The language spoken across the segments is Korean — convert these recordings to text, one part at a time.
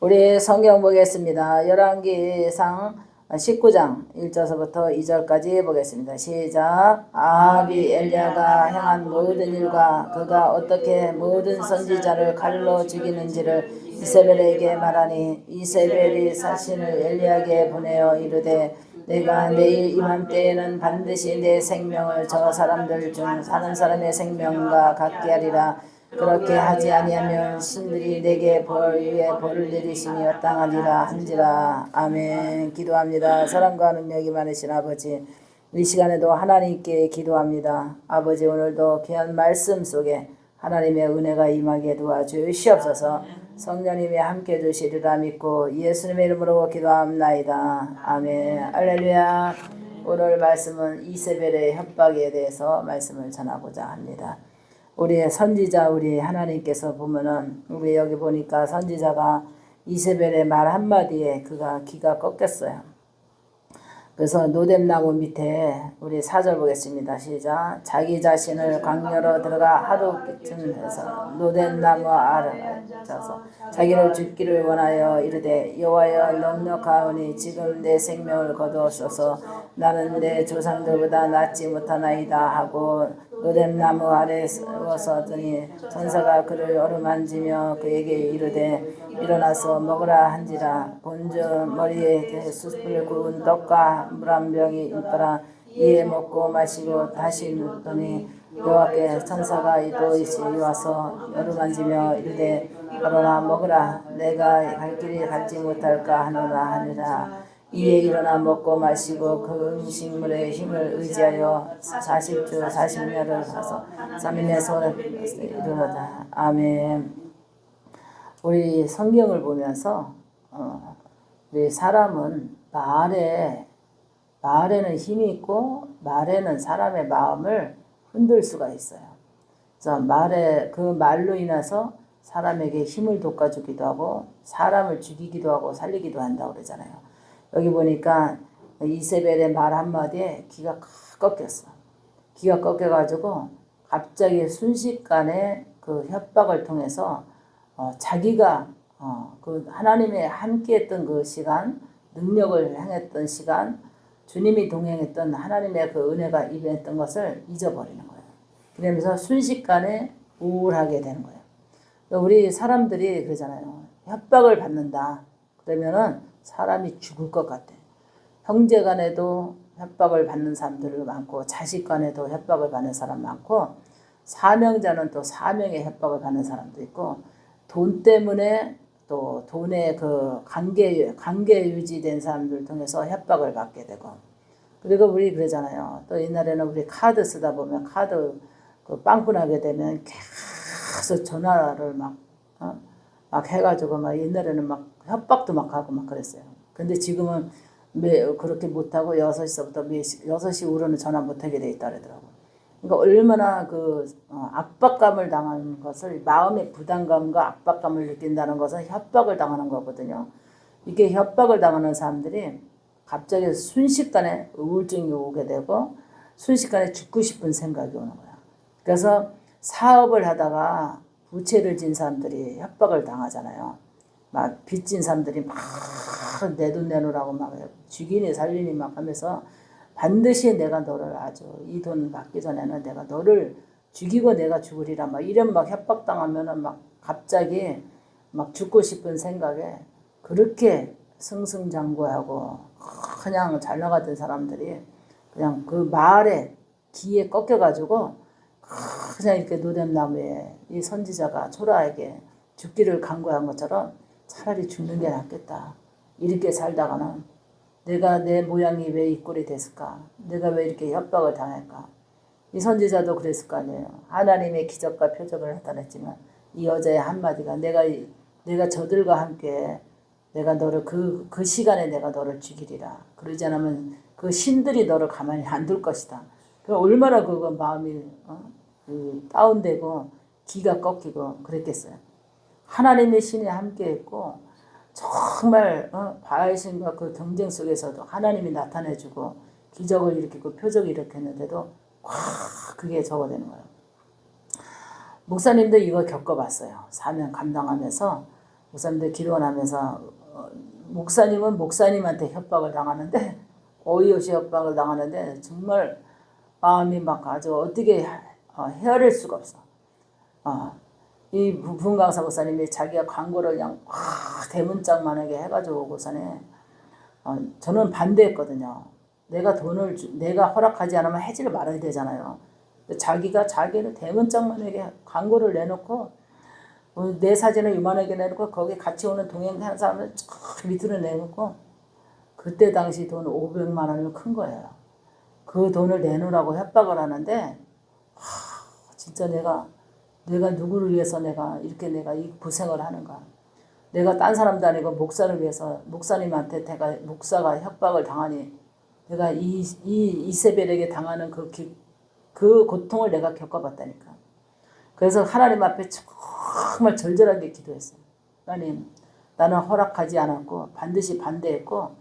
우리 성경 보겠습니다. 열왕기상 19장 1절서부터 2절까지 보겠습니다. 시작. 아합이 엘리야가 행한 모든 일과 그가 어떻게 모든 선지자를 칼로 죽이는지를 이세벨에게 말하니 이세벨이 사신을 엘리야에게 보내어 이르되 내가 내일 이맘때에는 반드시 내 생명을 저 사람들 중 사는 사람의 생명과 같게 하리라. 그렇게 하지 아니하면 신들이 내게 벌 위에 벌을 내리시며 땅하리라 한지라. 아멘. 기도합니다. 사랑과 능력이 많으신 아버지, 이 시간에도 하나님께 기도합니다. 아버지, 오늘도 귀한 말씀 속에 하나님의 은혜가 임하게 도와주시옵소서. 성령님이 함께 주시리라 믿고 예수님의 이름으로 기도합나이다. 아멘. 할렐루야. 오늘 말씀은 이세벨의 협박에 대해서 말씀을 전하고자 합니다. 우리의 선지자, 우리 하나님께서 보면은, 우리 여기 보니까 선지자가 이세벨의 말 한마디에 그가 귀가 꺾였어요. 그래서 노뎀나무 밑에 우리 4절 보겠습니다. 시작. 자기 자신을 광야로 들어가 하루쯤 해서 노뎀나무 아래 앉아서 자기를 죽기를 원하여 이르되 여호와여 넉넉하오니 지금 내 생명을 거두옵소서. 나는 내 조상들보다 낫지 못하나이다 하고 노뎀나무 아래 누워서더니 천사가 그를 어루만지며 그에게 이르되 일어나서 먹으라 한지라. 본주 머리에 숯불 구운 떡과 물 한 병이 있더라. 이에 먹고 마시고 다시 눕더니 여호와께 천사가 또 이시 와서 어루만지며 이르되 일어나 먹으라. 내가 갈 길이 갈지 못할까 하니라. 이에 일어나 먹고 마시고 그 음식물의 힘을 의지하여 40주 40년을 가서 3인의 손에 이르렀다. 아멘. 우리 성경을 보면서 우리 사람은 말에는 힘이 있고 말에는 사람의 마음을 흔들 수가 있어요. 그래서 그 말로 인해서 사람에게 힘을 돋궈주기도 하고 사람을 죽이기도 하고 살리기도 한다고 그러잖아요. 여기 보니까 이세벨의 말 한마디에 귀가 꺾였어. 귀가 꺾여가지고 갑자기 순식간에 그 협박을 통해서 자기가 그 하나님의 함께했던 그 시간, 능력을 행했던 시간, 주님이 동행했던 하나님의 그 은혜가 임했던 것을 잊어버리는 거예요. 그러면서 순식간에 우울하게 되는 거예요. 우리 사람들이 그러잖아요. 협박을 받는다. 그러면은 사람이 죽을 것 같아. 형제 간에도 협박을 받는 사람들 많고 자식 간에도 협박을 받는 사람 많고 사명자는 또 사명의 협박을 받는 사람도 있고 돈 때문에 또 돈의 그 관계 유지된 사람들 통해서 협박을 받게 되고 그리고 우리 그러잖아요. 또 옛날에는 우리 카드 쓰다 보면 카드 그 빵꾸나게 되면 계속 전화를 막 해가지고 막 옛날에는 막 협박도 막 하고 막 그랬어요. 근데 지금은 그렇게 못하고 6시부터 6시 이후로는 전화 못하게 돼 있다 그러더라고요. 그러니까 얼마나 그 압박감을 당하는 것을 마음의 부담감과 압박감을 느낀다는 것은 협박을 당하는 거거든요. 이렇게 협박을 당하는 사람들이 갑자기 순식간에 우울증이 오게 되고 순식간에 죽고 싶은 생각이 오는 거야. 그래서 사업을 하다가 부채를 진 사람들이 협박을 당하잖아요. 막 빚진 사람들이 막 내 돈 내놓으라고 막 죽이니 살리니 막 하면서 반드시 내가 너를 아주 이 돈 받기 전에는 내가 너를 죽이고 내가 죽으리라 막 이런 막 협박당하면은 막 갑자기 막 죽고 싶은 생각에 그렇게 승승장구하고 그냥 잘 나가던 사람들이 그냥 그 말에 귀에 꺾여가지고 그냥 이렇게 노뎀나무에 이 선지자가 초라하게 죽기를 간구한 것처럼 차라리 죽는 게 낫겠다. 이렇게 살다가는 내가 내 모양이 왜 이 꼴이 됐을까? 내가 왜 이렇게 협박을 당할까? 이 선지자도 그랬을 거 아니에요. 하나님의 기적과 표적을 나타냈지만 이 여자의 한마디가 내가 저들과 함께 내가 너를 그 시간에 내가 너를 죽이리라. 그러지 않으면 그 신들이 너를 가만히 안 둘 것이다. 그럼 얼마나 그거 마음이 다운되고 기가 꺾이고 그랬겠어요. 하나님의 신이 함께했고 정말 바알신과 그 경쟁 속에서도 하나님이 나타내주고 기적을 일으키고 표적을 일으켰는데도 그게 적어되는 거예요. 목사님도 이거 겪어봤어요. 사명 감당하면서 목사님들 기도하면서 목사님은 목사님한테 협박을 당하는데 어이없이 협박을 당하는데 정말 마음이 막 아주 어떻게 헤아릴 수가 없어. 이 부흥강사 목사님이 자기가 광고를 그냥 대문짝만하게 해가지고 오고서는 저는 반대했거든요. 내가 내가 허락하지 않으면 해지를 말아야 되잖아요. 자기는 대문짝만하게 광고를 내놓고 내 사진을 요만하게 내놓고 거기 같이 오는 동행하는 사람을 쫙 밑으로 내놓고 그때 당시 돈 500만 원이면 큰 거예요. 그 돈을 내놓으라고 협박을 하는데 진짜 내가 누구를 위해서 내가 이 고생을 하는가. 내가 딴 사람도 아니고 목사를 위해서 목사님한테 목사가 협박을 당하니 내가 이세벨에게 당하는 그 고통을 내가 겪어봤다니까. 그래서 하나님 앞에 정말 절절하게 기도했어요. 하나님, 나는 허락하지 않았고 반드시 반대했고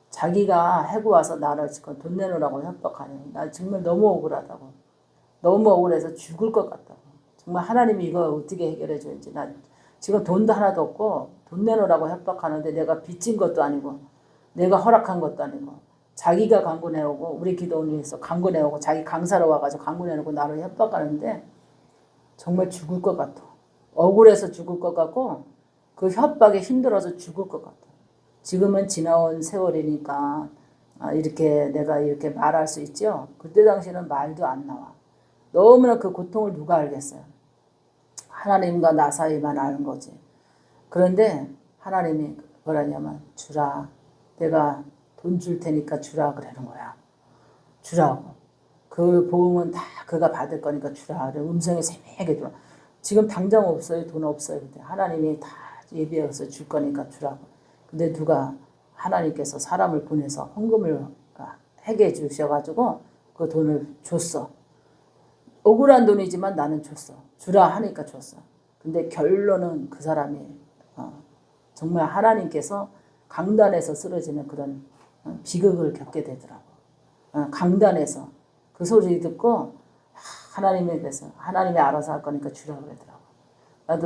자기가 해고 와서 나를 지금 돈 내놓으라고 협박하니 나 정말 너무 억울하다고. 너무 억울해서 죽을 것 같다고. 정말 하나님이 이거 어떻게 해결해 줘야지. 나 지금 돈도 하나도 없고 돈 내놓으라고 협박하는데 내가 빚진 것도 아니고 내가 허락한 것도 아니고 자기가 광고 내오고 우리 기도원에서 광고 내오고 자기 강사로 와가지고 광고 내놓고 나를 협박하는데 정말 죽을 것 같아. 억울해서 죽을 것 같고 그 협박에 힘들어서 죽을 것 같아. 지금은 지나온 세월이니까 이렇게 내가 이렇게 말할 수 있죠. 그때 당시에는 말도 안 나와. 너무나 그 고통을 누가 알겠어요. 하나님과 나 사이만 아는 거지. 그런데 하나님이 뭐라냐면 주라. 내가 돈 줄 테니까 주라 그러는 거야. 주라고. 그 보험은 다 그가 받을 거니까 주라. 음성이 세밀하게 들어. 지금 당장 없어요. 돈 없어요. 근데 하나님이 다 예비해서 줄 거니까 주라고. 근데 하나님께서 사람을 보내서 헌금을 해게 주셔가지고 그 돈을 줬어. 억울한 돈이지만 나는 줬어. 주라 하니까 줬어. 근데 결론은 그 사람이 정말 하나님께서 강단에서 쓰러지는 그런 비극을 겪게 되더라고. 강단에서 그 소리 듣고 하나님에 대해서 하나님이 알아서 할 거니까 주라 그러더라고.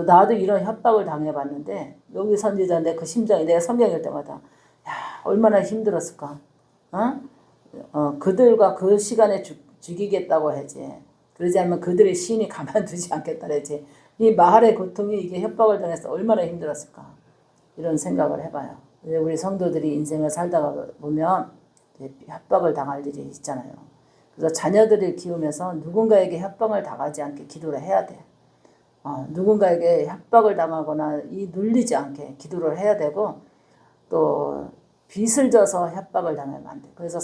나도 이런 협박을 당해봤는데 여기 선지자인데 그 심정이 내가 성경일 때마다 야 얼마나 힘들었을까. 그들과 그 시간에 죽이겠다고 하지. 그러지 않으면 그들의 시인이 가만두지 않겠다 그랬지. 이 마할의 고통이 이게 협박을 당해서 얼마나 힘들었을까. 이런 생각을 해봐요. 우리 성도들이 인생을 살다가 보면 협박을 당할 일이 있잖아요. 그래서 자녀들을 키우면서 누군가에게 협박을 당하지 않게 기도를 해야 돼. 누군가에게 협박을 당하거나 눌리지 않게 기도를 해야 되고 또 빚을 져서 협박을 당하면 안 돼. 그래서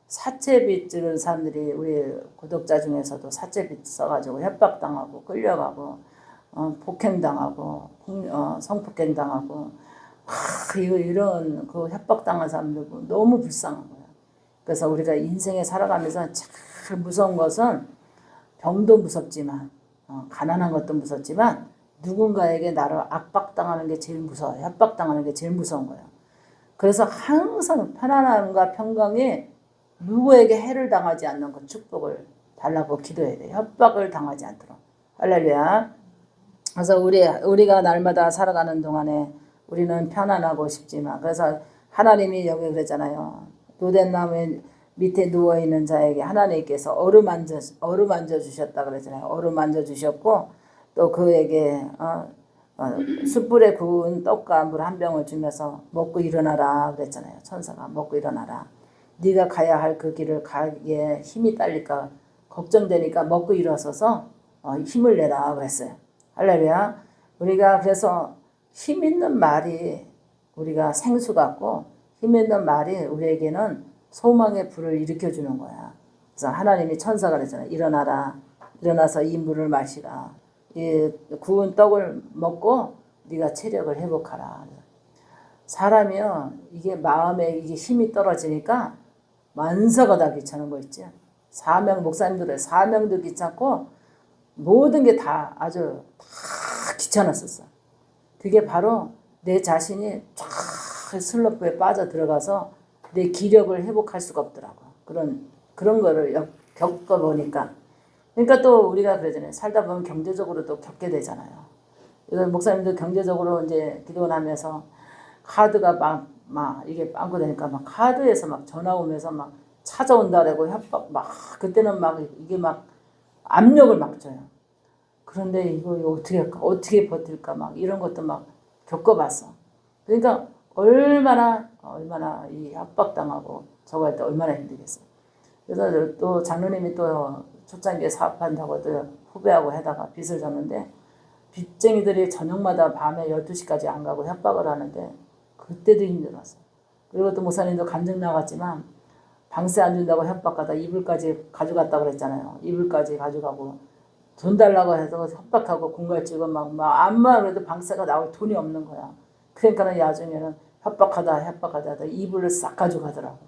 사채빚 지는 사람들이 우리 구독자 중에서도 사채빚 써가지고 협박당하고 끌려가고 폭행당하고 성폭행당하고 이런 그 협박당한 사람들 너무 불쌍한 거야. 그래서 우리가 인생에 살아가면서 제일 무서운 것은 병도 무섭지만 가난한 것도 무섭지만 누군가에게 나를 압박당하는 게 제일 무서워요. 협박당하는 게 제일 무서운 거예요. 그래서 항상 편안함과 평강에 누구에게 해를 당하지 않는 그 축복을 달라고 기도해야 돼요. 협박을 당하지 않도록. 할렐루야. 그래서 우리가 날마다 살아가는 동안에 우리는 편안하고 싶지만 그래서 하나님이 여기 그랬잖아요. 노된 나무 밑에 누워있는 자에게 하나님께서 어루만져 주셨다 그랬잖아요. 어루만져 주셨고 또 그에게 숯불에 구운 떡과 물 한 병을 주면서 먹고 일어나라 그랬잖아요. 천사가 먹고 일어나라. 네가 가야 할 그 길을 가기에 힘이 딸릴까 걱정되니까 먹고 일어서서 힘을 내라 그랬어요. 할렐루야. 우리가 그래서 힘 있는 말이 우리가 생수 같고 힘 있는 말이 우리에게는 소망의 불을 일으켜주는 거야. 그래서 하나님이 천사가 그랬잖아요. 일어나라. 일어나서 이 물을 마시라. 이 구운 떡을 먹고 네가 체력을 회복하라. 사람이요. 이게 마음에 이게 힘이 떨어지니까 만사가 다 귀찮은 거 있지. 목사님들의 사명도 귀찮고 모든 게 다 아주 다 귀찮았었어. 그게 바로 내 자신이 쫙 슬럼프에 빠져 들어가서 내 기력을 회복할 수가 없더라고. 그런 거를 겪어보니까. 그러니까 또 우리가 그러잖아요. 살다 보면 경제적으로도 겪게 되잖아요. 이거 목사님들 경제적으로 이제 기도를 하면서 카드가 막 이게 빵꾸 되니까 막 카드에서 막 전화 오면서 막 찾아온다라고 협박 막 그때는 막 이게 막 압력을 막 줘요. 그런데 이거 어떻게 할까? 어떻게 버틸까? 막 이런 것도 막 겪어봤어. 그러니까 얼마나 이 압박당하고 저거 할 때 얼마나 힘들겠어요. 그래서 또 장로님이 또 초창기에 사업한다고 또 후배하고 해다가 빚을 졌는데 빚쟁이들이 저녁마다 밤에 12시까지 안 가고 협박을 하는데 그때도 힘들었어. 그리고 또 목사님도 간증 나갔지만 방세 안 준다고 협박하다 이불까지 가져갔다고 그랬잖아요. 이불까지 가져가고 돈 달라고 해서 협박하고 공갈치고 막 암만 그래도 방세가 나올 돈이 없는 거야. 그러니까는 야중에는 협박하다 이불을 싹 가져가더라고.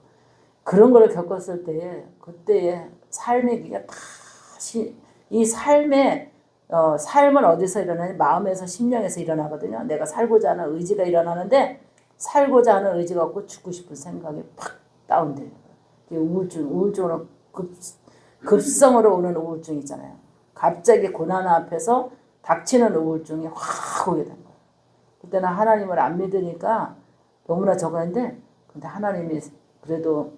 그런 걸 겪었을 때에 그때의 삶의 기가 다시 이 삶의 삶은 어디서 일어나냐? 마음에서 심령에서 일어나거든요. 내가 살고자 하는 의지가 일어나는데 살고자 하는 의지가 없고 죽고 싶은 생각이 팍 다운돼요. 우울증으로 급성으로 오는 우울증 있잖아요. 갑자기 고난 앞에서 닥치는 우울증이 확 오게 된 거예요. 그때는 하나님을 안 믿으니까 너무나 적었는데 근데 하나님이 그래도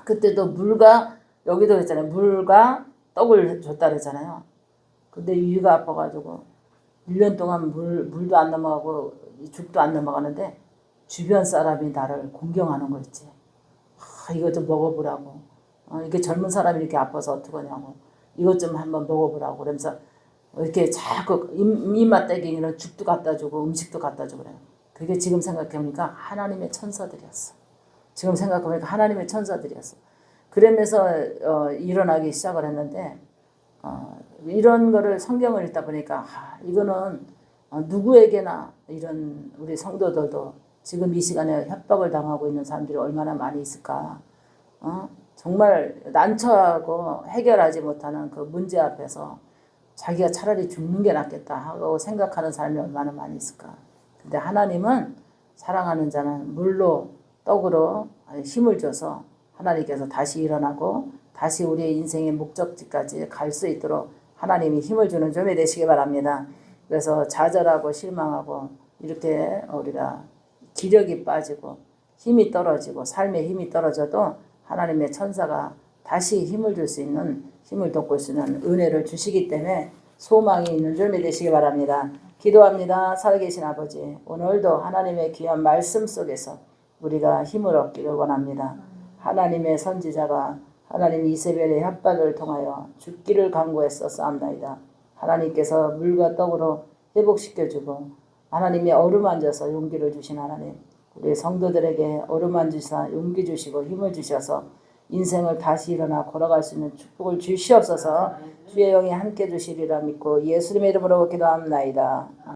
그때도 물과 여기도 했잖아요. 물과 떡을 줬다 그랬잖아요. 근데 위가 아파가지고 1년 동안 물도 안 넘어가고 죽도 안 넘어가는데 주변 사람이 나를 공경하는 거 있지. 이거 좀 먹어보라고. 이게 젊은 사람이 이렇게 아파서 어떡하냐고. 이것 좀 한번 먹어보라고. 그러면서 이렇게 자꾸 입맛 떼기는 죽도 갖다 주고 음식도 갖다 주고 그래요. 그게 지금 생각해보니까 하나님의 천사들이었어. 지금 생각해보니까 하나님의 천사들이었어. 그러면서 일어나기 시작을 했는데 이런 거를 성경을 읽다 보니까 이거는 누구에게나 이런 우리 성도들도 지금 이 시간에 협박을 당하고 있는 사람들이 얼마나 많이 있을까. 정말 난처하고 해결하지 못하는 그 문제 앞에서 자기가 차라리 죽는 게 낫겠다 하고 생각하는 사람이 얼마나 많이 있을까. 근데 하나님은 사랑하는 자는 물로 떡으로 힘을 줘서 하나님께서 다시 일어나고 다시 우리의 인생의 목적지까지 갈 수 있도록 하나님이 힘을 주는 점이 되시기 바랍니다. 그래서 좌절하고 실망하고 이렇게 우리가 기력이 빠지고 힘이 떨어지고 삶의 힘이 떨어져도 하나님의 천사가 다시 힘을 줄 수 있는 힘을 돋굴 수 있는 은혜를 주시기 때문에 소망이 있는 줄 믿으시기 바랍니다. 기도합니다. 살아계신 아버지, 오늘도 하나님의 귀한 말씀 속에서 우리가 힘을 얻기를 원합니다. 하나님의 선지자가 하나님 이세벨의 협박을 통하여 죽기를 강구했어 싸움나이다. 하나님께서 물과 떡으로 회복시켜주고 하나님이 어루만져서 용기를 주신 하나님, 우리 성도들에게 어루만지사 용기 주시고 힘을 주셔서 인생을 다시 일어나 걸어갈 수 있는 축복을 주시옵소서. 주의 영이 함께 주시리라 믿고 예수님의 이름으로 기도합나이다.